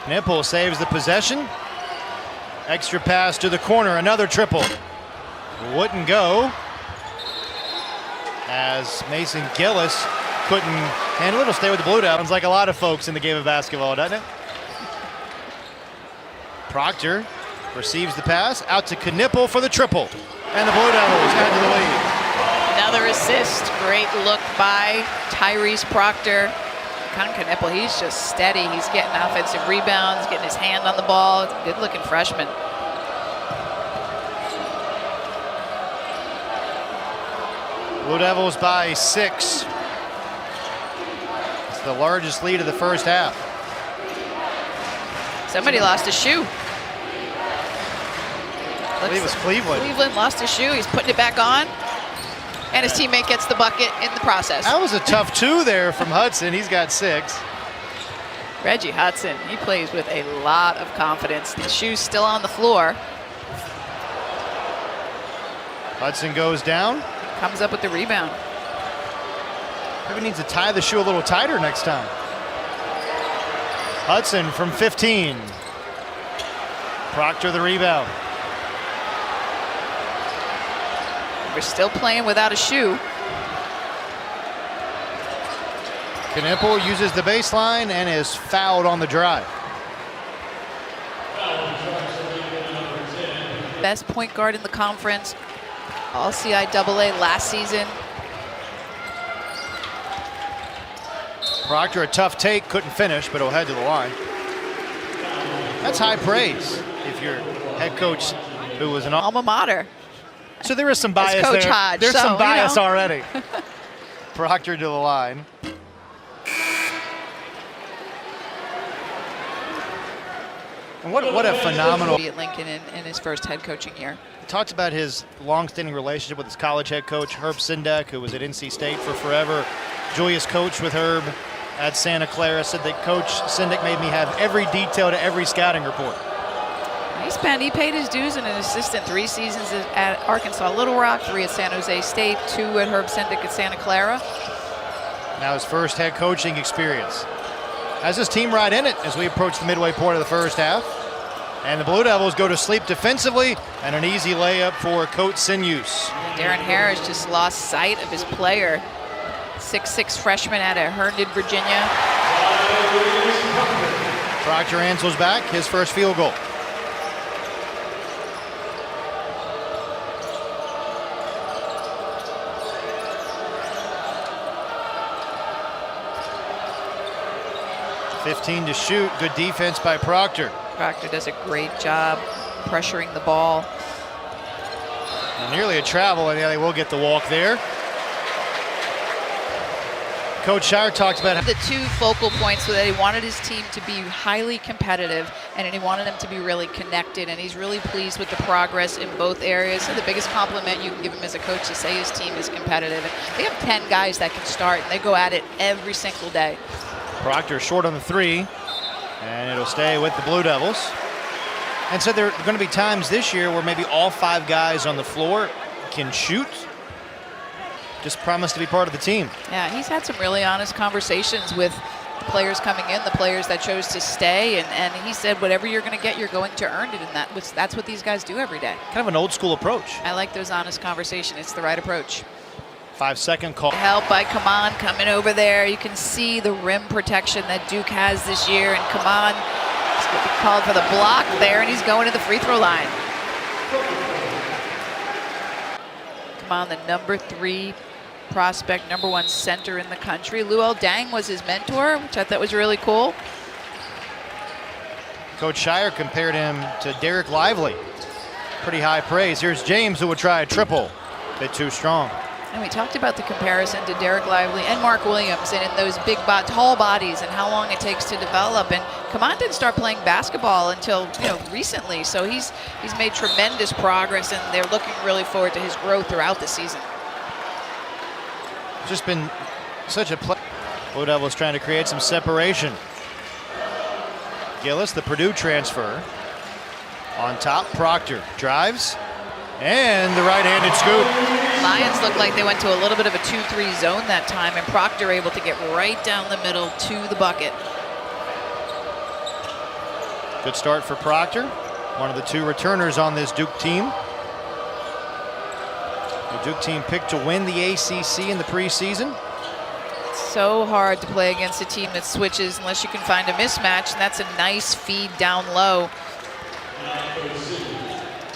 Nipple saves the possession. Extra pass to the corner, another triple. Wouldn't go, as Mason Gillis couldn't handle it. It'll stay with the Blue Devils, like a lot of folks in the game of basketball, doesn't it? Proctor receives the pass, out to Knipple for the triple. And the Blue Devils add to the lead. Another assist, great look by Tyrese Proctor. Knipple, he's just steady. He's getting offensive rebounds, getting his hand on the ball. Good looking freshman. Blue Devils by 6. It's the largest lead of the first half. Somebody lost a shoe. I believe it was Cleveland. Cleveland lost a shoe. He's putting it back on. And his teammate gets the bucket in the process. That was a tough 2 there from Hudson. He's got 6. Reggie Hudson, he plays with a lot of confidence. The shoe's still on the floor. Hudson goes down. Comes up with the rebound. Maybe needs to tie the shoe a little tighter next time. Hudson from 15. Proctor the rebound. We're still playing without a shoe. Knipple uses the baseline and is fouled on the drive. Best point guard in the conference. All CIAA last season. Proctor, a tough take, couldn't finish, but he'll head to the line. That's high praise if you're head coach who was an alma mater. So there is some bias Coach there. Hodge, There's some bias you know. already. Proctor to the line. And what a phenomenal. At Lincoln in his first head coaching year. He talked about his long-standing relationship with his college head coach, Herb Sindek, who was at NC State for forever. Joyous coach with Herb at Santa Clara. Said that Coach Sindek made me have every detail to every scouting report. He paid his dues as an assistant 3 seasons at Arkansas Little Rock, 3 at San Jose State, 2 at Herb Sindek at Santa Clara. Now his first head coaching experience. Has his team right in it as we approach the midway point of the first half. And the Blue Devils go to sleep defensively, and an easy layup for Coach Sinews. Darren Harris just lost sight of his player. 6'6" freshman out of Herndon, Virginia. Proctor answers back, his first field goal. .15 to shoot. Good defense by Proctor. Proctor does a great job pressuring the ball. And nearly a travel, and yeah, they will get the walk there. Coach Shire talked about the 2 focal points were that he wanted his team to be highly competitive, and he wanted them to be really connected, and he's really pleased with the progress in both areas. And the biggest compliment you can give him as a coach to say his team is competitive. And they have 10 guys that can start, and they go at it every single day. Proctor short on the 3, and it'll stay with the Blue Devils. And so there are going to be times this year where maybe all 5 guys on the floor can shoot. Just promise to be part of the team. Yeah, he's had some really honest conversations with the players coming in, the players that chose to stay, and he said whatever you're going to get, you're going to earn it, and that's what these guys do every day. Kind of an old school approach. I like those honest conversations. It's the right approach. 5-second call. Help by Kaman coming over there. You can see the rim protection that Duke has this year, and Kaman is going to be called for the block there, and he's going to the free throw line. Kaman, the number 3 prospect, number 1 center in the country. Luol Deng was his mentor, which I thought was really cool. Coach Shire compared him to Derek Lively. Pretty high praise. Here's James, who would try a triple. Bit too strong. And we talked about the comparison to Derek Lively and Mark Williams, and in those big, tall bodies, and how long it takes to develop. And Kaman didn't start playing basketball until recently, so he's made tremendous progress, and they're looking really forward to his growth throughout the season. Just been such a play. Blue Devils trying to create some separation. Gillis, the Purdue transfer. On top, Proctor drives, and the right-handed scoop. Lions looked like they went to a little bit of a 2-3 zone that time, and Proctor able to get right down the middle to the bucket. Good start for Proctor, one of the 2 returners on this Duke team. The Duke team picked to win the ACC in the preseason. So hard to play against a team that switches unless you can find a mismatch, and that's a nice feed down low.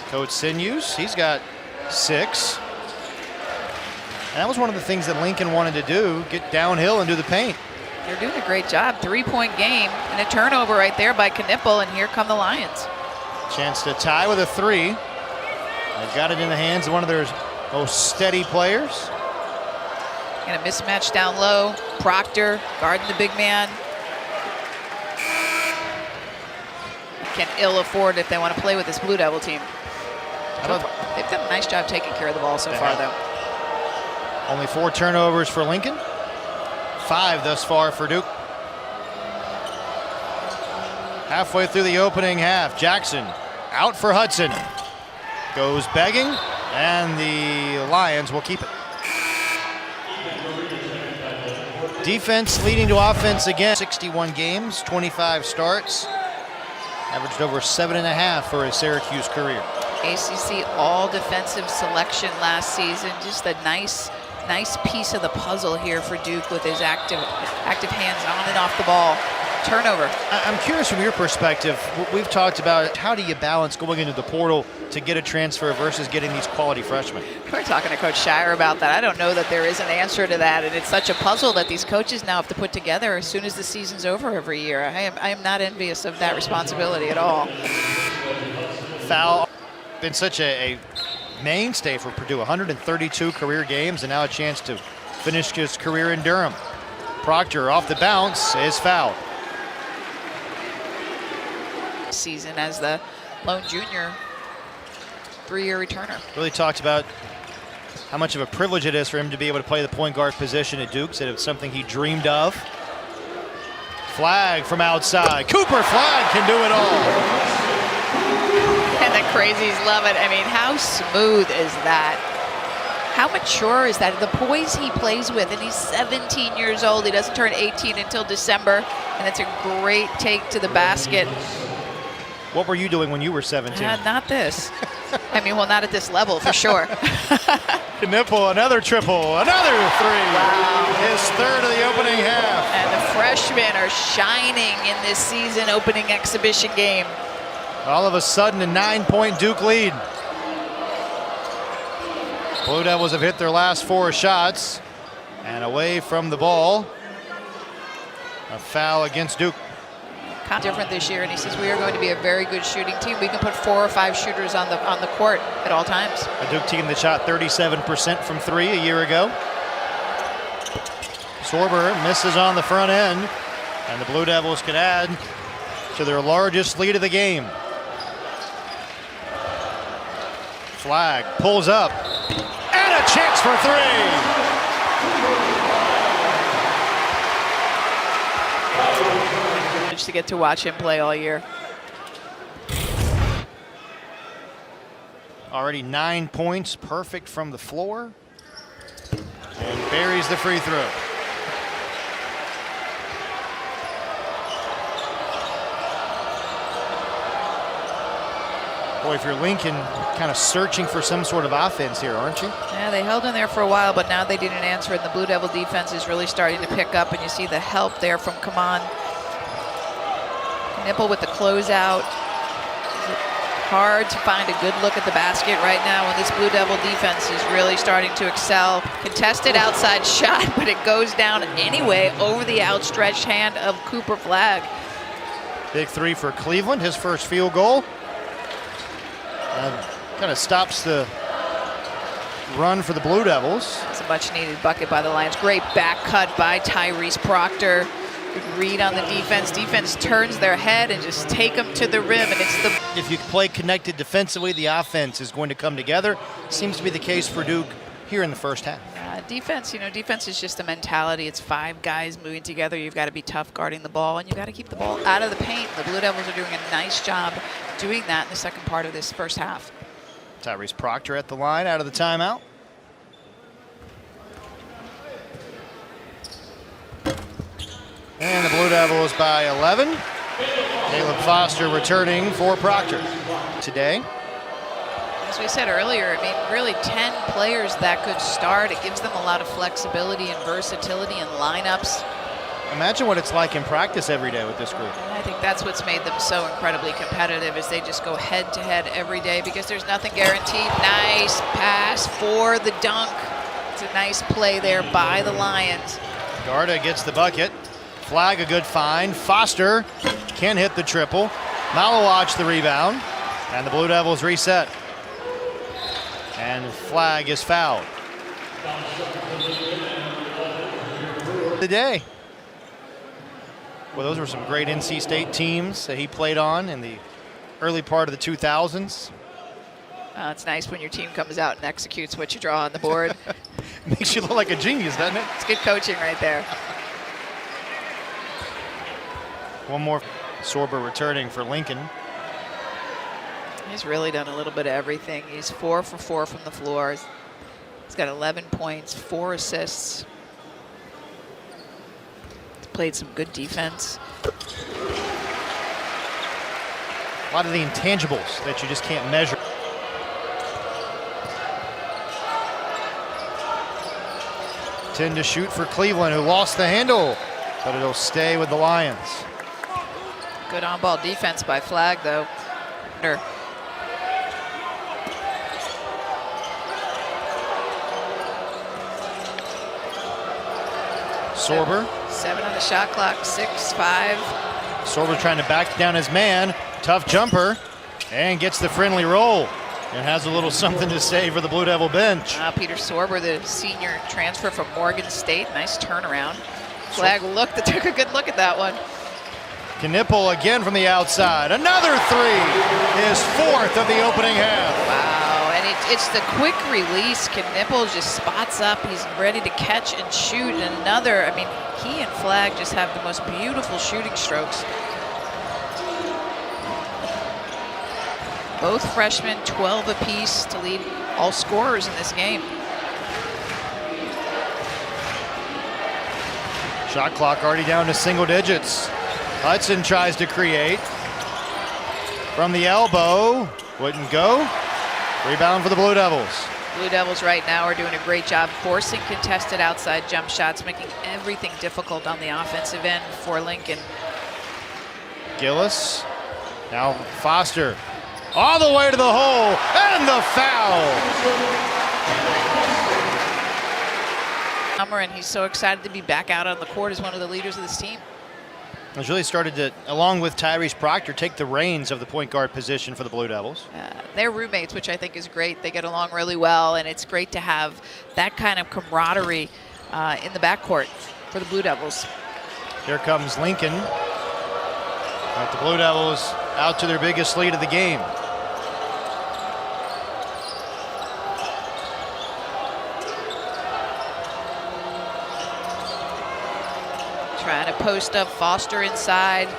Coach Sinews, he's got 6. And that was one of the things that Lincoln wanted to do, get downhill and do the paint. They're doing a great job. 3-point game and a turnover right there by Knipple, and here come the Lions. Chance to tie with a 3. They've got it in the hands of one of their most steady players. And a mismatch down low. Proctor guarding the big man. Can ill afford if they want to play with this Blue Devil team. They've done a nice job taking care of the ball so far, though. Only 4 turnovers for Lincoln. 5 thus far for Duke. Halfway through the opening half, Jackson out for Hudson. Goes begging, and the Lions will keep it. Defense leading to offense again. 61 games, 25 starts. Averaged over 7.5 for his Syracuse career. ACC all defensive selection last season. Just a nice piece of the puzzle here for Duke with his active hands on and off the ball. Turnover. I'm curious from your perspective, we've talked about how do you balance going into the portal to get a transfer versus getting these quality freshmen? We're talking to Coach Shire about that. I don't know that there is an answer to that, and it's such a puzzle that these coaches now have to put together as soon as the season's over every year. I am not envious of that responsibility at all. Foul, been such a mainstay for Purdue, 132 career games, and now a chance to finish his career in Durham. Proctor off the bounce is fouled. Season as the lone junior 3-year returner. Really talked about how much of a privilege it is for him to be able to play the point guard position at Duke. Said it was something he dreamed of. Flag from outside. Cooper Flag can do it all. And the crazies love it. I mean, how smooth is that? How mature is that? The poise he plays with, and he's 17 years old. He doesn't turn 18 until December, and it's a great take to the basket. What were you doing when you were 17? Not this. I mean, well, not at this level, for sure. Knipple, another triple, another 3. Wow. His 3rd of the opening half. And the freshmen are shining in this season opening exhibition game. All of a sudden, a 9-point Duke lead. Blue Devils have hit their last 4 shots. And away from the ball, a foul against Duke. Different this year, and he says we are going to be a very good shooting team. We can put 4 or 5 shooters on the court at all times. A Duke team that shot 37% from 3 a year ago. Sorber misses on the front end, and the Blue Devils could add to their largest lead of the game. Flag pulls up, and a chance for 3. To get to watch him play all year. Already 9 points, perfect from the floor, and buries the free throw. Boy, if you're Lincoln, kind of searching for some sort of offense here, aren't you? Yeah, they held in there for a while, but now they didn't answer, and the Blue Devil defense is really starting to pick up, and you see the help there from Kaman. Knipple with the closeout. Hard to find a good look at the basket right now when this Blue Devil defense is really starting to excel. Contested outside shot, but it goes down anyway over the outstretched hand of Cooper Flag. Big 3 for Cleveland, his first field goal. Kind of stops the run for the Blue Devils. It's a much needed bucket by the Lions. Great back cut by Tyrese Proctor. Good read on the defense. Defense turns their head and just take them to the rim, and it's the... If you play connected defensively, the offense is going to come together. Seems to be the case for Duke here in the first half. Defense, defense is just a mentality. It's 5 guys moving together. You've got to be tough guarding the ball, and you've got to keep the ball out of the paint. The Blue Devils are doing a nice job doing that in the second part of this first half. Tyrese Proctor at the line out of the timeout. And the Blue Devils by 11. Caleb Foster returning for Proctor. Today, as we said earlier, I mean, really 10 players that could start. It gives them a lot of flexibility and versatility in lineups. imagine what it's like in practice every day with this group. And I think that's what's made them so incredibly competitive, is they just go head to head every day because there's nothing guaranteed. Nice pass for the dunk. It's a nice play there by the Lions. Garda gets the bucket. Flag a good find. Foster can hit the triple. Malawatch the rebound. And the Blue Devils reset. And Flag is fouled. The day. Well, those were some great NC State teams that he played on in the early part of the 2000s. It's nice when your team comes out and executes what you draw on the board. Makes you look like a genius, doesn't it? It's good coaching right there. One more. Sorber returning for Lincoln. He's really done a little bit of everything. He's 4 for 4 from the floor. He's got 11 points, 4 assists. He's played some good defense. A lot of the intangibles that you just can't measure. Ten to shoot for Cleveland, who lost the handle, but it'll stay with the Lions. Good on-ball defense by Flag, though. Sorber. 7 on the shot clock, 6-5. Sorber trying to back down his man. Tough jumper, and gets the friendly roll. And has a little something to say for the Blue Devil bench. Peter Sorber, the senior transfer from Morgan State. Nice turnaround. Flag took a good look at that one. Knipple again from the outside. Another three, his 4th of the opening half. Wow, and it's the quick release. Knipple just spots up. He's ready to catch and shoot. And another, I mean, he and Flag just have the most beautiful shooting strokes. Both freshmen, 12 apiece to lead all scorers in this game. Shot clock already down to single digits. Hudson tries to create. From the elbow, wouldn't go. Rebound for the Blue Devils. Blue Devils right now are doing a great job forcing contested outside jump shots, making everything difficult on the offensive end for Lincoln. Gillis, now Foster. All the way to the hole, and the foul. And he's so excited to be back out on the court as one of the leaders of this team. Has really started to, along with Tyrese Proctor, take the reins of the point guard position for the Blue Devils. They're roommates, which I think is great. They get along really well, and it's great to have that kind of camaraderie in the backcourt for the Blue Devils. Here comes Lincoln. But the Blue Devils out to their biggest lead of the game. Trying to post up Foster inside.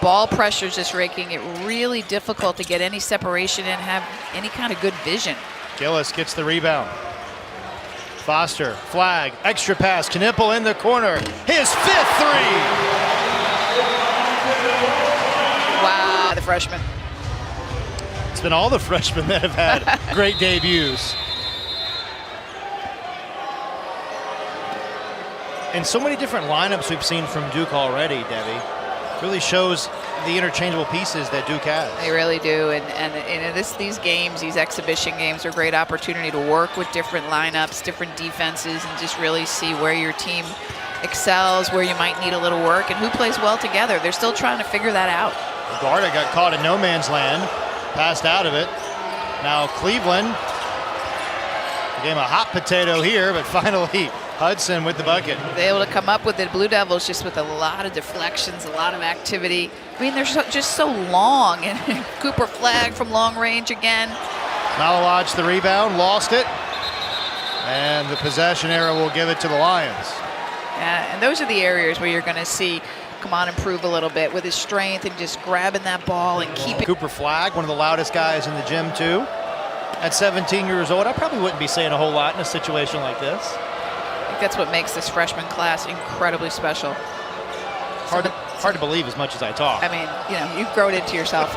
Ball pressure's just making it really difficult to get any separation and have any kind of good vision. Gillis gets the rebound. Foster, Flag, extra pass. Knipple in the corner. His 5th three. Wow, the freshman. It's been all the freshmen that have had great debuts. And so many different lineups we've seen from Duke already, Debbie. Really shows the interchangeable pieces that Duke has. They really do, and these games, these exhibition games, are a great opportunity to work with different lineups, different defenses, and just really see where your team excels, where you might need a little work, and who plays well together. They're still trying to figure that out. Garda got caught in no man's land, passed out of it. Now Cleveland, became a hot potato here, but finally Hudson with the bucket. They're able to come up with it. Blue Devils just with a lot of deflections, a lot of activity. I mean, they're just so long. And Cooper Flag from long range again. Malawatch the rebound, lost it. And the possession arrow will give it to the Lions. Yeah, and those are the areas where you're going to see come on, improve a little bit with his strength and just grabbing that ball and keeping. Cooper Flag, one of the loudest guys in the gym too. At 17 years old, I probably wouldn't be saying a whole lot in a situation like this. I think that's what makes this freshman class incredibly special. Hard hard to believe as much as I talk. I mean, you know, you've grown into yourself.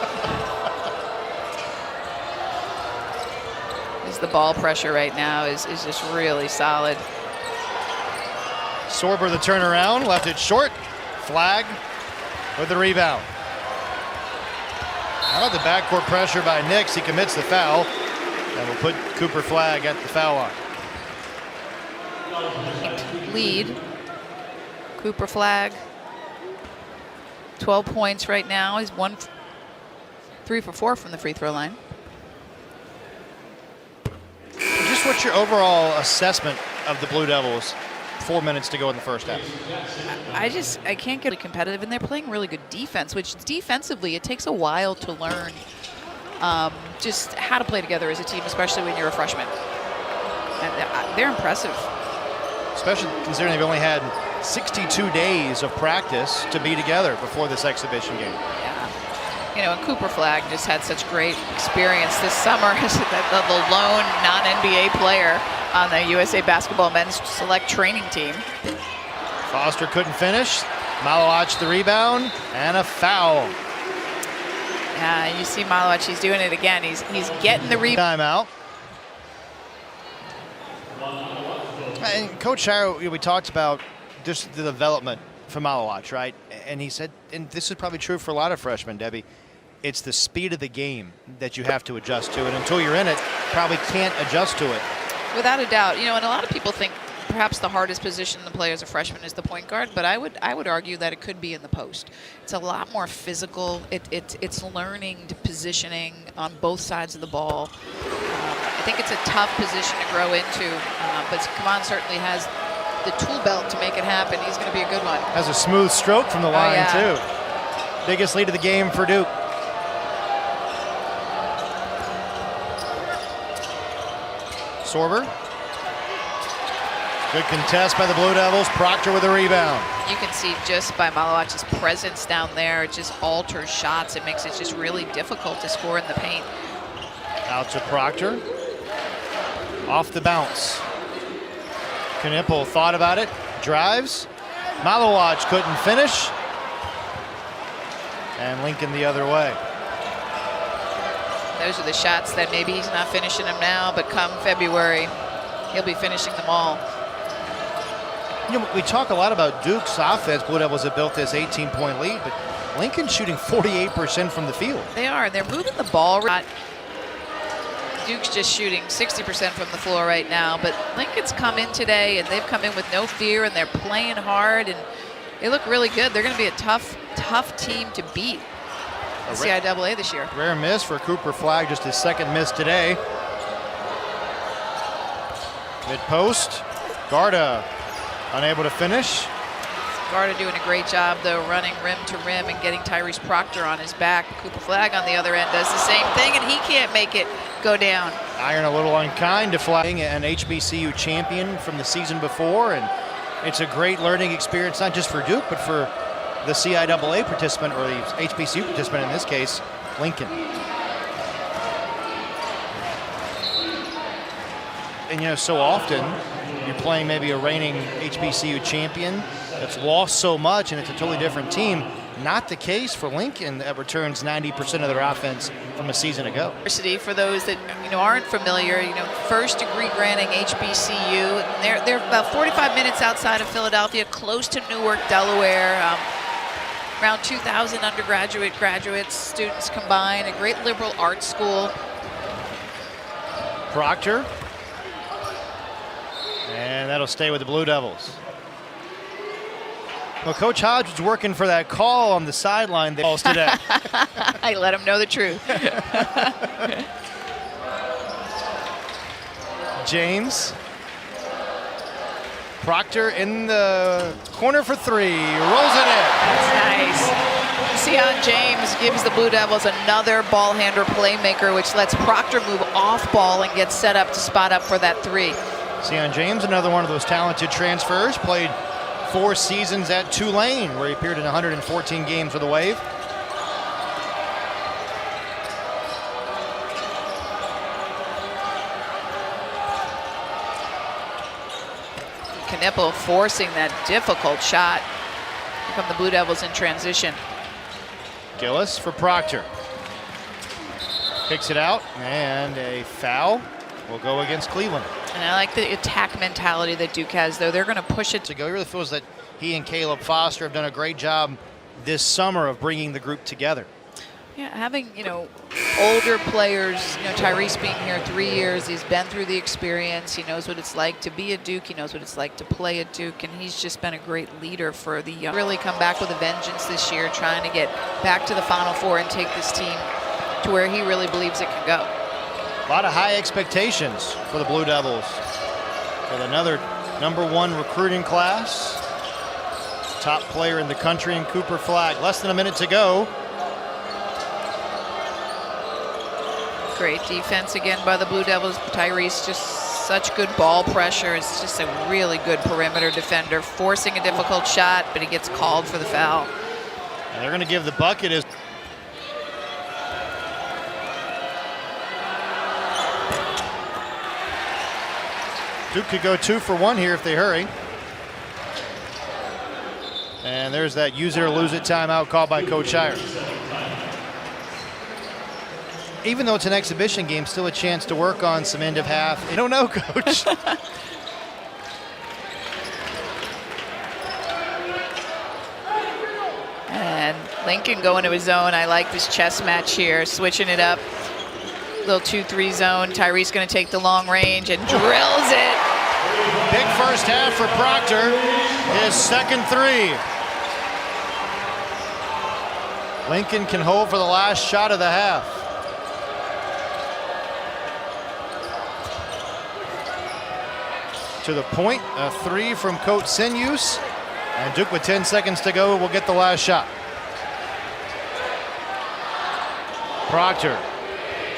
The ball pressure right now is just really solid. Sorber the turnaround, left it short. Flag with the rebound. How about the backcourt pressure by Nix? He commits the foul and will put Cooper Flag at the foul line. Lead. Cooper Flag. 12 points right now. He's 3 for 4 from the free throw line. Just what's your overall assessment of the Blue Devils? 4 minutes to go in the first half. I can't get competitive, and they're playing really good defense, which defensively it takes a while to learn just how to play together as a team, especially when you're a freshman. And they're impressive. Especially considering they've only had 62 days of practice to be together before this exhibition game. Yeah. You know, and Cooper Flag just had such great experience this summer as the lone non-NBA player on the USA Basketball Men's Select Training Team. Foster couldn't finish. Malowacz the rebound and a foul. You see Malowacz, he's doing it again. He's getting the rebound. Timeout. And Coach Shire, we talked about just the development for Malowacz, right? And he said, and this is probably true for a lot of freshmen, Debbie, it's the speed of the game that you have to adjust to. And until you're in it, probably can't adjust to it. Without a doubt. You know, and a lot of people think perhaps the hardest position to play as a freshman is the point guard, but I would argue that it could be in the post. It's a lot more physical. It's learning to positioning on both sides of the ball. I think it's a tough position to grow into, but Kaman certainly has the tool belt to make it happen. He's going to be a good one. Has a smooth stroke from the line, too. Biggest lead of the game for Duke. Sorber. Good contest by the Blue Devils. Proctor with a rebound. You can see just by Malowacz's presence down there, it just alters shots. It makes it just really difficult to score in the paint. Out to Proctor. Off the bounce. Knipple thought about it. Drives. Malowacz couldn't finish. And Lincoln the other way. Those are the shots that maybe he's not finishing them now, but come February, he'll be finishing them all. You know, we talk a lot about Duke's offense. Blue Devils have built this 18-point lead, but Lincoln's shooting 48% from the field. They are, and they're moving the ball. Duke's just shooting 60% from the floor right now, but Lincoln's come in today, and they've come in with no fear, and they're playing hard, and they look really good. They're going to be a tough team to beat. The CIAA this year. Rare miss for Cooper Flag, just his second miss today. Mid post, Garda unable to finish. Garda doing a great job though, running rim to rim and getting Tyrese Proctor on his back. Cooper Flag on the other end does the same thing, and he can't make it go down. Iron a little unkind to Flag, an HBCU champion from the season before, and it's a great learning experience, not just for Duke, but for the CIAA participant, or the HBCU participant in this case, Lincoln. And you know, so often you're playing maybe a reigning HBCU champion that's lost so much and it's a totally different team. Not the case for Lincoln, that returns 90% of their offense from a season ago. For those that aren't familiar, first degree granting HBCU. They're about 45 minutes outside of Philadelphia, close to Newark, Delaware. Around 2,000 undergraduate, graduates, students combined. A great liberal arts school. Proctor. And that'll stay with the Blue Devils. Well, Coach Hodge was working for that call on the sideline today. I let him know the truth. James. Proctor in the corner for three. Rolls it in. That's nice. Ncaa James gives the Blue Devils another ball handler playmaker, which lets Proctor move off ball and get set up to spot up for that three. Ncaa James, another one of those talented transfers, played 4 seasons at Tulane, where he appeared in 114 games for the Wave. Knipple forcing that difficult shot. Here come the Blue Devils in transition. Gillis for Proctor. Kicks it out, and a foul will go against Cleveland. And I like the attack mentality that Duke has, though. They're going to push it. He really feels that he and Caleb Foster have done a great job this summer of bringing the group together. Yeah, having, older players, Tyrese being here 3 years, he's been through the experience. He knows what it's like to be a Duke. He knows what it's like to play at Duke, and he's just been a great leader for the young. Really come back with a vengeance this year, trying to get back to the Final Four and take this team to where he really believes it can go. A lot of high expectations for the Blue Devils with another #1 recruiting class. Top player in the country in Cooper Flagg. Less than a minute to go. Great defense again by the Blue Devils. Tyrese, just such good ball pressure. It's just a really good perimeter defender, forcing a difficult shot, but he gets called for the foul. And they're going to give the bucket as Duke could go 2 for 1 here if they hurry. And there's that use it or lose it timeout called by Coach Shire. Even though it's an exhibition game, still a chance to work on some end of half. I don't know, Coach. And Lincoln going to his zone. I like this chess match here, switching it up. Little 2-3 zone. Tyrese going to take the long range and drills it. Big first half for Proctor. His second 3. Lincoln can hold for the last shot of the half. To the point, a 3 from Coach Sinews. And Duke with 10 seconds to go will get the last shot. Proctor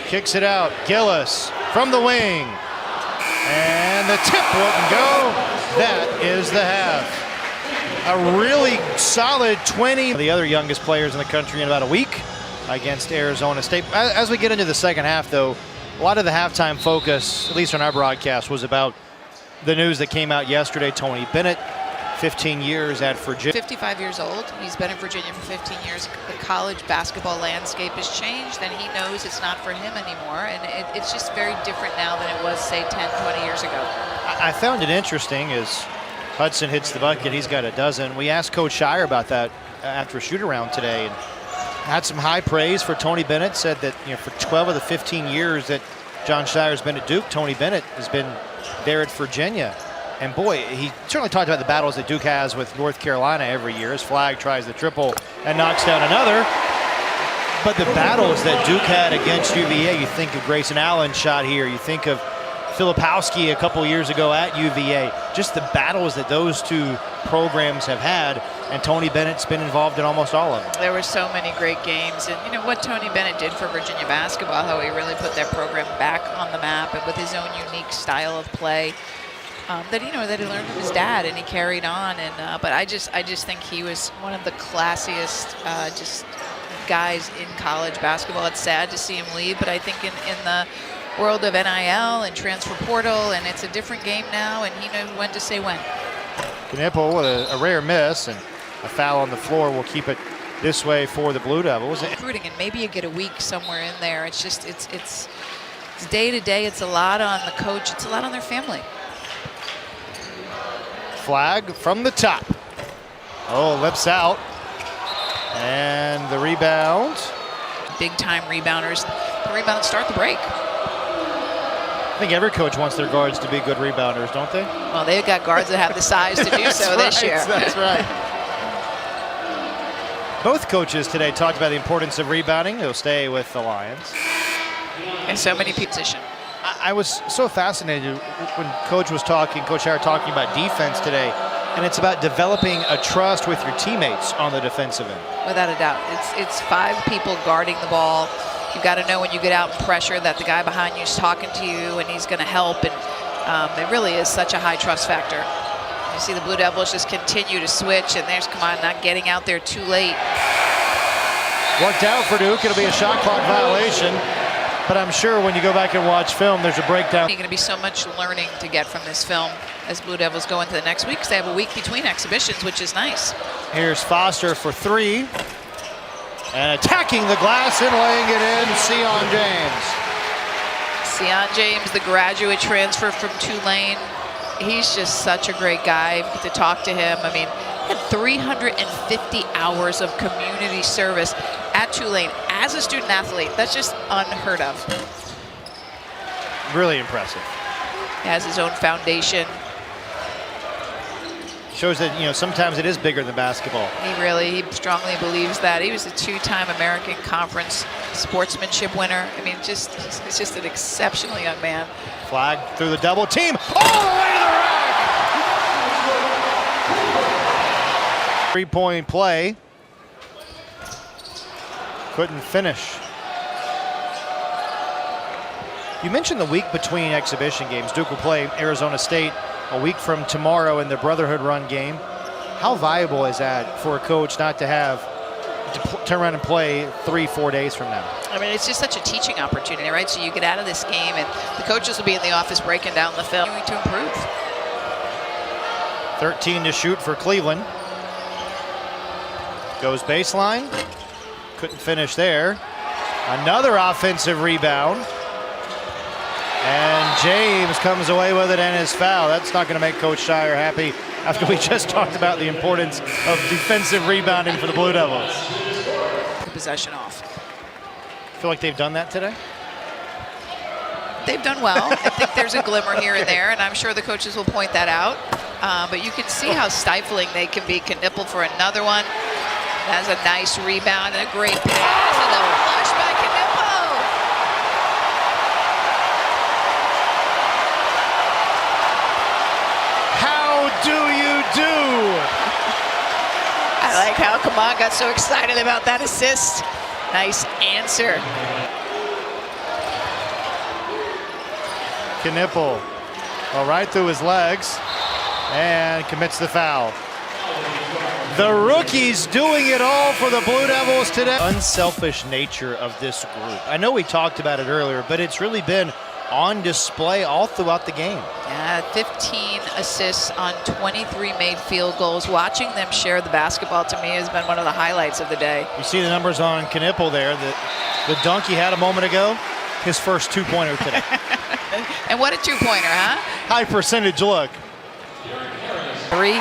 kicks it out. Gillis from the wing. And the tip wouldn't go. That is the half. A really solid 20. The other youngest players in the country in about a week against Arizona State. As we get into the second half, though, a lot of the halftime focus, at least on our broadcast, was about the news that came out yesterday. Tony Bennett, 15 years at Virginia. 55 years old. He's been in Virginia for 15 years. The college basketball landscape has changed, and he knows it's not for him anymore. And it's just very different now than it was, say, 10, 20 years ago. I found it interesting as Hudson hits the bucket. He's got a dozen. We asked Coach Shire about that after a shoot-around today, and had some high praise for Tony Bennett. Said that for 12 of the 15 years that Jon Scheyer's been at Duke, Tony Bennett has been there at Virginia. And boy, he certainly talked about the battles that Duke has with North Carolina every year as Flagg tries the triple and knocks down another. But the battles that Duke had against UVA, you think of Grayson Allen's shot here, you think of Filipowski a couple years ago at UVA, just the battles that those two programs have had, and Tony Bennett's been involved in almost all of them. There were so many great games, and what Tony Bennett did for Virginia basketball, how he really put that program back on the map, and with his own unique style of play. That he learned from his dad, and he carried on. And but I just think he was one of the classiest just guys in college basketball. It's sad to see him leave, but I think in the world of NIL and transfer portal, and it's a different game now, and he knows when to say when. Knipple with a rare miss and a foul on the floor will keep it this way for the Blue Devils. Recruiting, and maybe you get a week somewhere in there. It's just it's day to day. It's a lot on the coach. It's a lot on their family. Flagg from the top. Oh, lips out. And the rebound. Big time rebounders. The rebounders start the break. I think every coach wants their guards to be good rebounders, don't they? Well, they've got guards that have the size to do so this year. That's right. Both coaches today talked about the importance of rebounding. They'll stay with the Lions. And so many position. I was so fascinated when Coach Shire talking about defense today, and it's about developing a trust with your teammates on the defensive end. Without a doubt. It's 5 people guarding the ball. You've got to know when you get out and pressure that the guy behind you is talking to you and he's going to help, and it really is such a high trust factor. You see the Blue Devils just continue to switch, and there's, come on, not getting out there too late. Worked out for Duke. It'll be a shot clock violation. But I'm sure when you go back and watch film, there's a breakdown. There's going to be so much learning to get from this film as Blue Devils go into the next week, because they have a week between exhibitions, which is nice. Here's Foster for three. And attacking the glass and laying it in, Ncaa James. Ncaa James, the graduate transfer from Tulane. He's just such a great guy. You get to talk to him. I mean, he had 350 hours of community service at Tulane as a student athlete. That's just unheard of. Really impressive. He has his own foundation. Shows that, you know, sometimes it is bigger than basketball. He strongly believes that. He was a two-time American Conference sportsmanship winner. I mean, he's just an exceptionally young man. Flag through the double team, all the way to the rack! 3-point play. Couldn't finish. You mentioned the week between exhibition games. Duke will play Arizona State a week from tomorrow in the Brotherhood Run game. How valuable is that for a coach not to have to turn around and play 3-4 days from now? I mean, it's just such a teaching opportunity, right? So you get out of this game, and the coaches will be in the office breaking down the film to improve. 13 to shoot for Cleveland. Goes baseline. Couldn't finish there. Another offensive rebound. And James comes away with it and is foul. That's not going to make Coach Shire happy after we just talked about the importance of defensive rebounding for the Blue Devils. The possession off. Feel like they've done that today? They've done well. I think there's a glimmer here and there, and I'm sure the coaches will point that out. But you can see how stifling they can be. Knipple for another one. That's a nice rebound and a great pass. And a flush by Knipple. Do you do? I like how Ncaa got so excited about that assist. Nice answer. Knipple, well, right through his legs, and commits the foul. The rookies doing it all for the Blue Devils today. Unselfish nature of this group. I know we talked about it earlier, but it's really been on display all throughout the game. Yeah, 15 assists on 23 made field goals. Watching them share the basketball to me has been one of the highlights of the day. You see the numbers on Knipple there. The dunk he had a moment ago, his first two-pointer today. And what a two-pointer, huh? High percentage look. 3.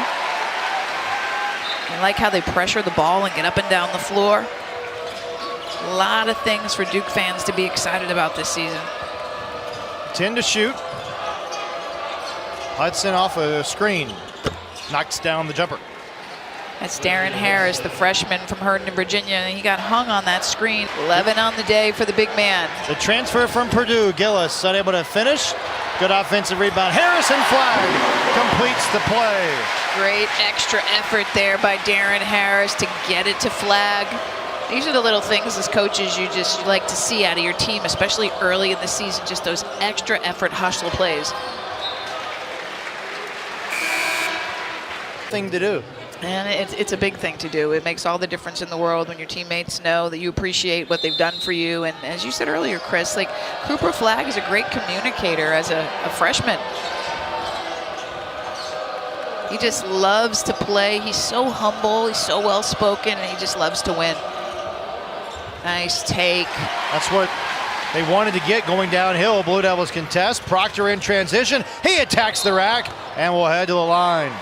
I like how they pressure the ball and get up and down the floor. A lot of things for Duke fans to be excited about this season. 10 to shoot. Hudson off a screen. Knocks down the jumper. That's Darren Harris, the freshman from Herndon, Virginia, and he got hung on that screen. 11 on the day for the big man. The transfer from Purdue, Gillis, unable to finish. Good offensive rebound. Harrison flag completes the play. Great extra effort there by Darren Harris to get it to flag. These are the little things as coaches you just like to see out of your team, especially early in the season, just those extra effort hustle plays. Thing to do. And it's a big thing to do. It makes all the difference in the world when your teammates know that you appreciate what they've done for you. And as you said earlier, Chris, like Cooper Flagg is a great communicator as a freshman. He just loves to play. He's so humble, he's so well-spoken, and he just loves to win. Nice take. That's what they wanted to get going downhill. Blue Devils contest. Proctor in transition. He attacks the rack and will head to the line.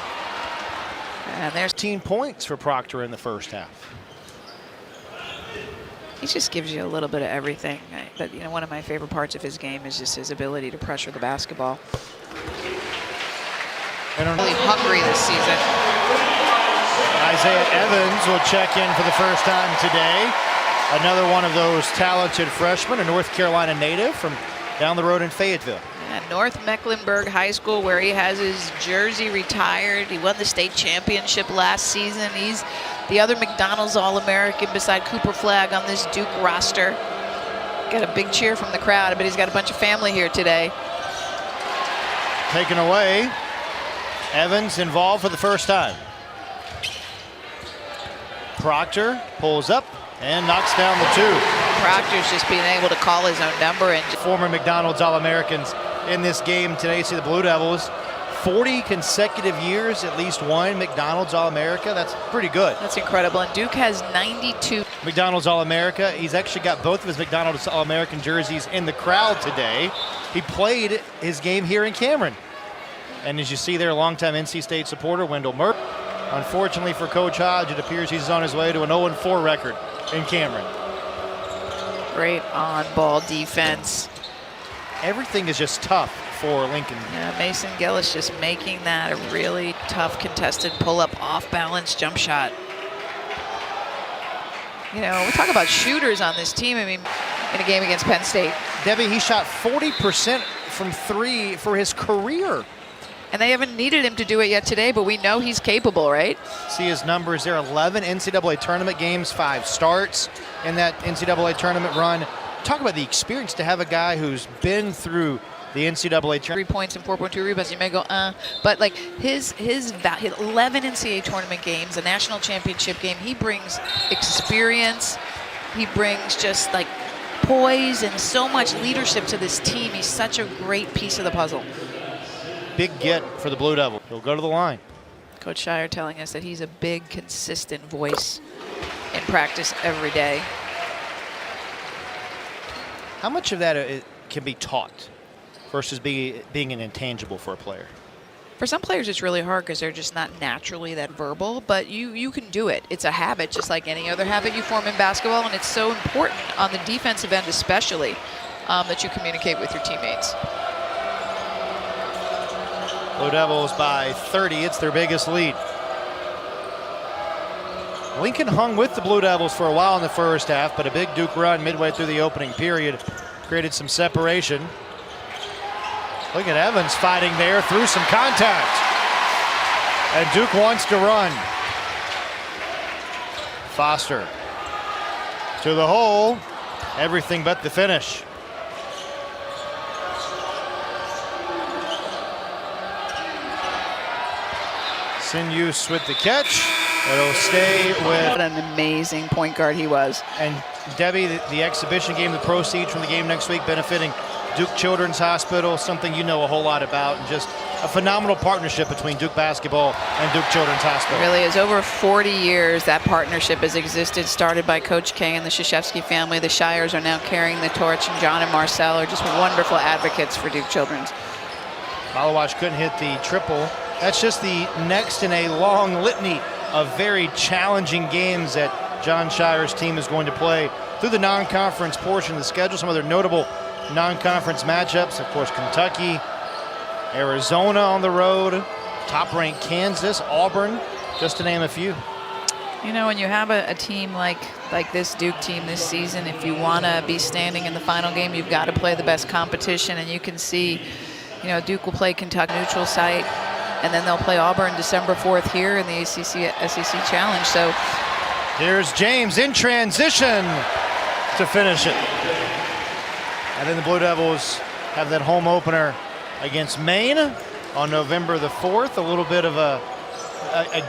And there's 15 points for Proctor in the first half. He just gives you a little bit of everything. But you know, one of my favorite parts of his game is just his ability to pressure the basketball. Really hungry this season. Isaiah Evans will check in for the first time today. Another one of those talented freshmen, a North Carolina native from down the road in Fayetteville. At North Mecklenburg High School, where he has his jersey retired. He won the state championship last season. He's the other McDonald's All-American beside Cooper Flagg on this Duke roster. Got a big cheer from the crowd, but he's got a bunch of family here today. Taken away. Evans involved for the first time. Proctor pulls up and knocks down the two. Proctor's just being able to call his own number. And former McDonald's All-Americans in this game today. See the Blue Devils 40 consecutive years, at least one McDonald's All-America. That's pretty good. That's incredible. And Duke has 92. McDonald's All-America. He's actually got both of his McDonald's All-American jerseys in the crowd today. He played his game here in Cameron. And as you see there, longtime NC State supporter Wendell Murphy. Unfortunately for Coach Hodge, it appears he's on his way to an 0-4 record in Cameron. Great on-ball defense. Everything is just tough for Lincoln. Yeah, Mason Gillis just making that a really tough contested pull-up off-balance jump shot. You know, we talk about shooters on this team. I mean, in a game against Penn State. Debbie, he shot 40% from three for his career. And they haven't needed him to do it yet today, but we know he's capable, right? See his numbers there, 11 NCAA tournament games, 5 starts in that NCAA tournament run. Talk about the experience to have a guy who's been through the NCAA tournament. 3 points and 4.2 rebounds. You may go, but like his 11 NCAA tournament games, a national championship game, he brings experience. He brings just like poise and so much leadership to this team. He's such a great piece of the puzzle. Big get for the Blue Devil. He'll go to the line. Coach Shire telling us that he's a big, consistent voice in practice every day. How much of that can be taught versus being an intangible for a player? For some players, it's really hard because they're just not naturally that verbal, but you can do it. It's a habit, just like any other habit you form in basketball, and it's so important on the defensive end especially that you communicate with your teammates. Blue Devils by 30. It's their biggest lead. Lincoln hung with the Blue Devils for a while in the first half, but a big Duke run midway through the opening period created some separation. Look at Evans fighting there through some contact. And Duke wants to run. Foster to the hole. Everything but the finish. Sinyus with the catch. It'll stay with... What an amazing point guard he was. And Debbie, the exhibition game, the proceeds from the game next week benefiting Duke Children's Hospital, something you know a whole lot about, and just a phenomenal partnership between Duke basketball and Duke Children's Hospital. It really is. Over 40 years that partnership has existed, started by Coach K and the Krzyzewski family. The Shires are now carrying the torch, and John and Marcel are just wonderful advocates for Duke Children's. Malawash couldn't hit the triple. That's just the next in a long litany of very challenging games that John Shire's team is going to play through the non-conference portion of the schedule. Some other notable non-conference matchups, of course, Kentucky, Arizona on the road, top-ranked Kansas, Auburn, just to name a few. You know, when you have a team like this Duke team this season, if you want to be standing in the final game, you've got to play the best competition. And you can see, you know, Duke will play Kentucky neutral site, and then they'll play Auburn December 4th here in the SEC Challenge. So here's James in transition to finish it. And then the Blue Devils have that home opener against Maine on November the 4th. A little bit of a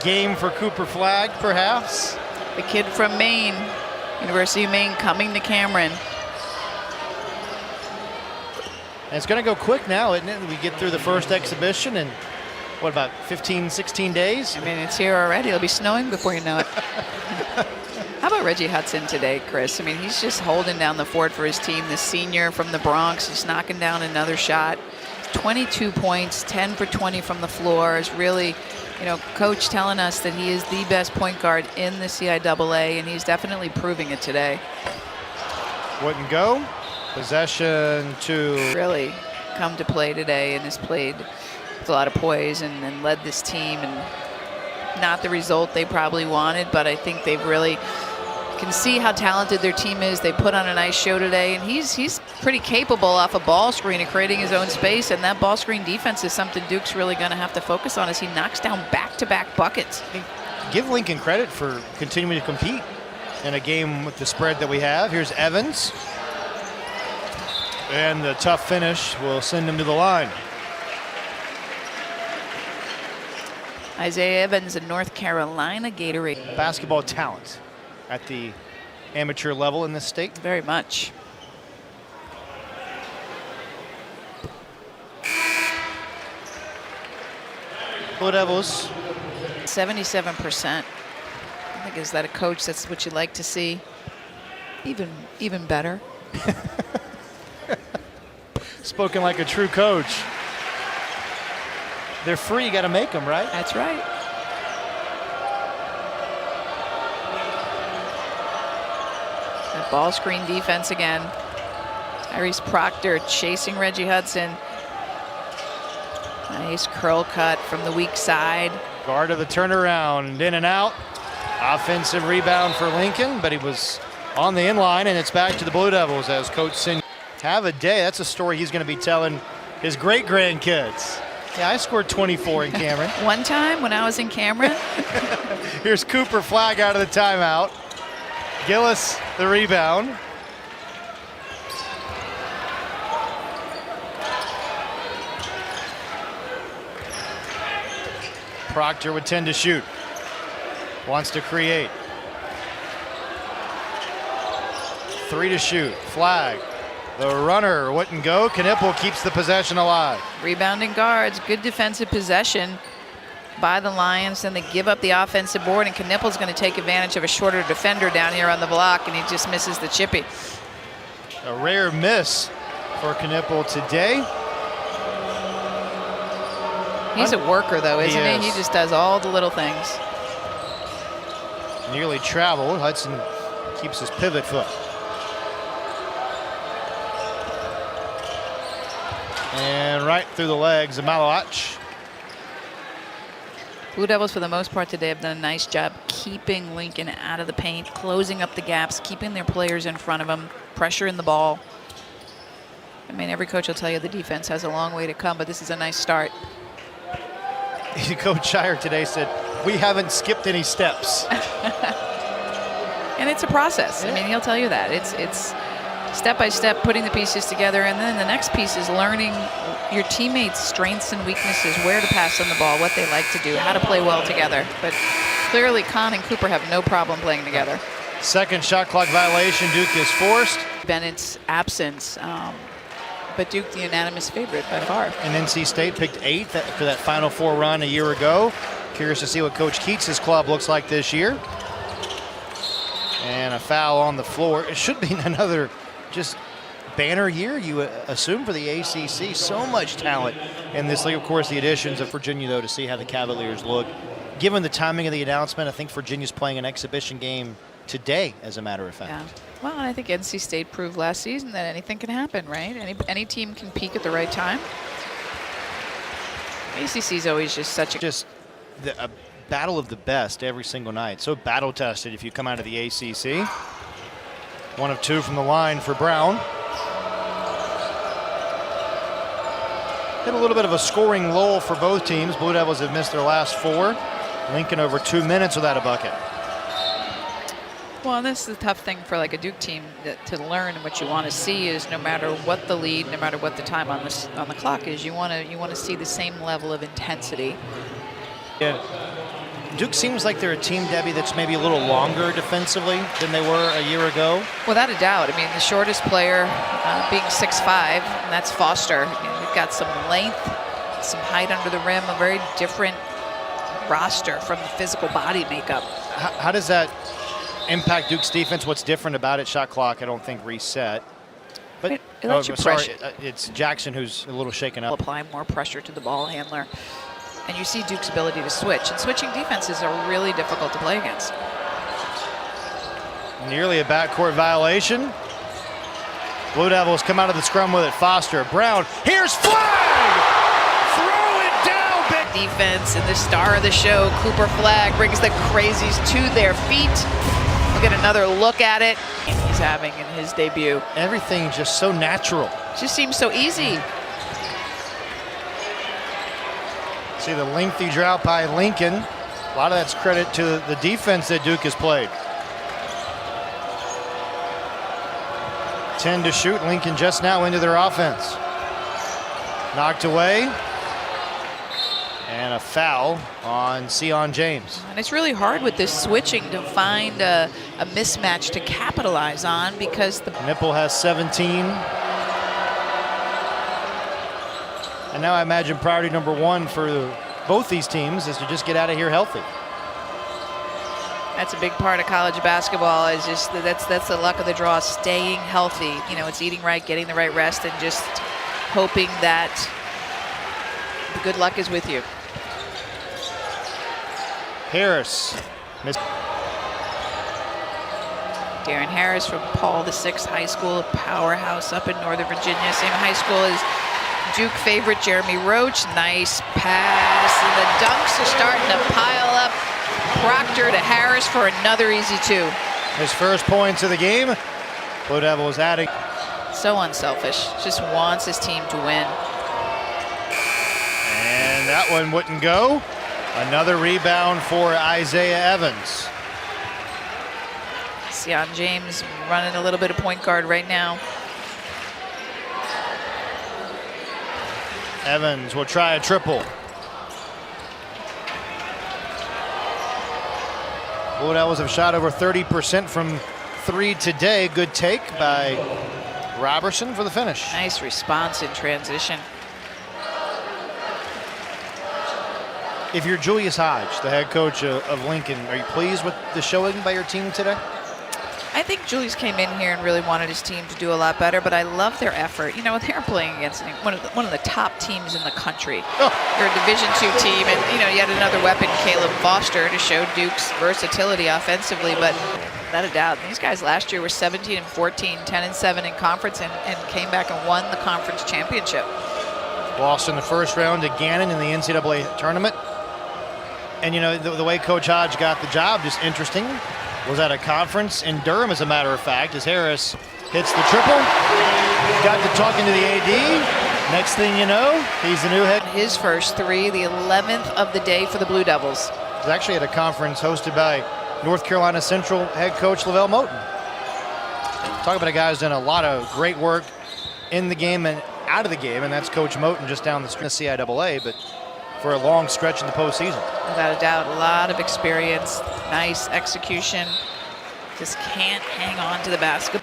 game for Cooper Flagg, perhaps. The kid from Maine, University of Maine, coming to Cameron. And it's going to go quick now, isn't it? We get through the first exhibition in, what, about 15, 16 days? I mean, it's here already. It'll be snowing before you know it. How about Reggie Hudson today, Chris? I mean, he's just holding down the fort for his team. The senior from the Bronx, he's knocking down another shot. 22 points, 10 for 20 from the floor. Is really, you know, coach telling us that he is the best point guard in the CIAA, and he's definitely proving it today. Wouldn't go. Possession to... Really come to play today, and has played with a lot of poise and led this team. And not the result they probably wanted, but I think they've really can see how talented their team is. They put on a nice show today, and he's pretty capable off a ball screen of creating his own space, and that ball screen defense is something Duke's really going to have to focus on as he knocks down back-to-back buckets. Give Lincoln credit for continuing to compete in a game with the spread that we have. Here's Evans. And the tough finish will send him to the line. Isaiah Evans, a North Carolina Gatorade. Basketball talent at the amateur level in this state. Very much. Blue Devils. 77%. I think is that a coach, that's what you like to see. Even better. Spoken like a true coach. They're free, you got to make them, right? That's right. That ball screen defense again. Tyrese Proctor chasing Reggie Hudson. Nice curl cut from the weak side. Guard of the turnaround, in and out. Offensive rebound for Lincoln, but he was on the inline, and it's back to the Blue Devils as Coach Sin. Have a day. That's a story he's going to be telling his great-grandkids. Yeah, I scored 24 in Cameron. One time when I was in Cameron. Here's Cooper Flag out of the timeout. Gillis the rebound. Proctor would tend to shoot. Wants to create. 3 to shoot. Flag. The runner wouldn't go. Knipple keeps the possession alive. Rebounding guards. Good defensive possession by the Lions. Then they give up the offensive board, and Knipple's going to take advantage of a shorter defender down here on the block, and he just misses the chippy. A rare miss for Knipple today. He's a worker, though, isn't he? He just does all the little things. Nearly traveled. Hudson keeps his pivot foot. And right through the legs of Malawach. Blue Devils, for the most part today, have done a nice job keeping Lincoln out of the paint, closing up the gaps, keeping their players in front of them, pressuring the ball. I mean, every coach will tell you the defense has a long way to come, but this is a nice start. Coach Shire today said, we haven't skipped any steps. And it's a process. I mean, he'll tell you that. It's step by step putting the pieces together, and then the next piece is learning your teammates' strengths and weaknesses, where to pass on the ball, what they like to do, how to play well together. But clearly Kahn and Cooper have no problem playing together. Second shot clock violation. Duke is forced. Bennett's absence, but Duke the unanimous favorite by far. And NC State picked 8th for that Final Four run a year ago. Curious to see what Coach Keats' club looks like this year. And a foul on the floor. It should be another just banner year, you assume, for the ACC. So much talent in this league. Of course, the additions of Virginia, though, to see how the Cavaliers look. Given the timing of the announcement, I think Virginia's playing an exhibition game today, as a matter of fact. Yeah. Well, I think NC State proved last season that anything can happen, right? Any team can peak at the right time. ACC is always just such a battle of the best every single night. So battle tested if you come out of the ACC. 1 of 2 from the line for Brown. Hit a little bit of a scoring lull for both teams. Blue Devils have missed their last 4. Lincoln over 2 minutes without a bucket. Well, and this is the tough thing for like a Duke team to learn. And what you want to see is no matter what the lead, no matter what the time on the clock is, you want to see the same level of intensity. Yeah. Duke seems like they're a team, Debbie, that's maybe a little longer defensively than they were a year ago. Without a doubt. I mean, the shortest player being 6'5", and that's Foster. We've got some length, some height under the rim, a very different roster from the physical body makeup. How does that impact Duke's defense? What's different about it? Shot clock, I don't think, reset. But it lets you pressure. It's Jackson who's a little shaken up. Apply more pressure to the ball handler. And you see Duke's ability to switch. And switching defenses are really difficult to play against. Nearly a backcourt violation. Blue Devils come out of the scrum with it. Foster, Brown, here's Flag! Throw it down, big defense, and the star of the show, Cooper Flag, brings the crazies to their feet. We'll get another look at it. He's having in his debut. Everything just so natural. Just seems so easy. See the lengthy drought by Lincoln. A lot of that's credit to the defense that Duke has played. 10 to shoot. Lincoln just now into their offense. Knocked away. And a foul on Ncaa James. And it's really hard with this switching to find a mismatch to capitalize on because the Nipple has 17. And now I imagine priority number 1 for the both these teams is to just get out of here healthy. That's a big part of college basketball. Is just that's the luck of the draw, staying healthy. You know, it's eating right, getting the right rest, and just hoping that the good luck is with you. Harris. Darren Harris from Paul VI High School, a powerhouse up in Northern Virginia. Same high school as Duke favorite Jeremy Roach. Nice pass, and the dunks are starting to pile up. Proctor to Harris for another easy two. His first points of the game. Blue Devils adding. So unselfish, just wants his team to win. And that one wouldn't go. Another rebound for Isaiah Evans. Sion James running a little bit of point guard right now. Evans will try a triple. Blue Devils have shot over 30% from three today. Good take by Robertson for the finish. Nice response in transition. If you're Julius Hodge, the head coach of Lincoln, are you pleased with the showing by your team today? I think Julius came in here and really wanted his team to do a lot better, but I love their effort. You know, they're playing against one of the top teams in the country. Oh. They're a Division II team, and, you know, yet another weapon, Caleb Foster, to show Duke's versatility offensively. But without a doubt, these guys last year were 17-14, 10-7 in conference, and came back and won the conference championship. Lost in the first round to Gannon in the NCAA tournament. And, you know, the way Coach Hodge got the job, just interesting. Was at a conference in Durham, as a matter of fact, as Harris hits the triple. Got to talking to the AD. Next thing you know, he's the new head. His first three, the 11th of the day for the Blue Devils. He's actually at a conference hosted by North Carolina Central head coach Lavelle Moten. Talk about a guy who's done a lot of great work in the game and out of the game, and that's Coach Moten just down the street in the CIAA, but for a long stretch in the postseason. Without a doubt, a lot of experience, nice execution. Just can't hang on to the basket.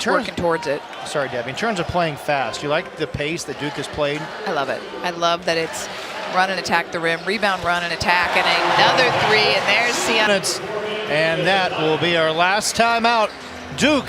Working towards it. Sorry, Debbie. In terms of playing fast, you like the pace that Duke has played? I love it. I love that it's run and attack the rim, rebound, run and attack, and another three, and there's Sion. And that will be our last time out. Duke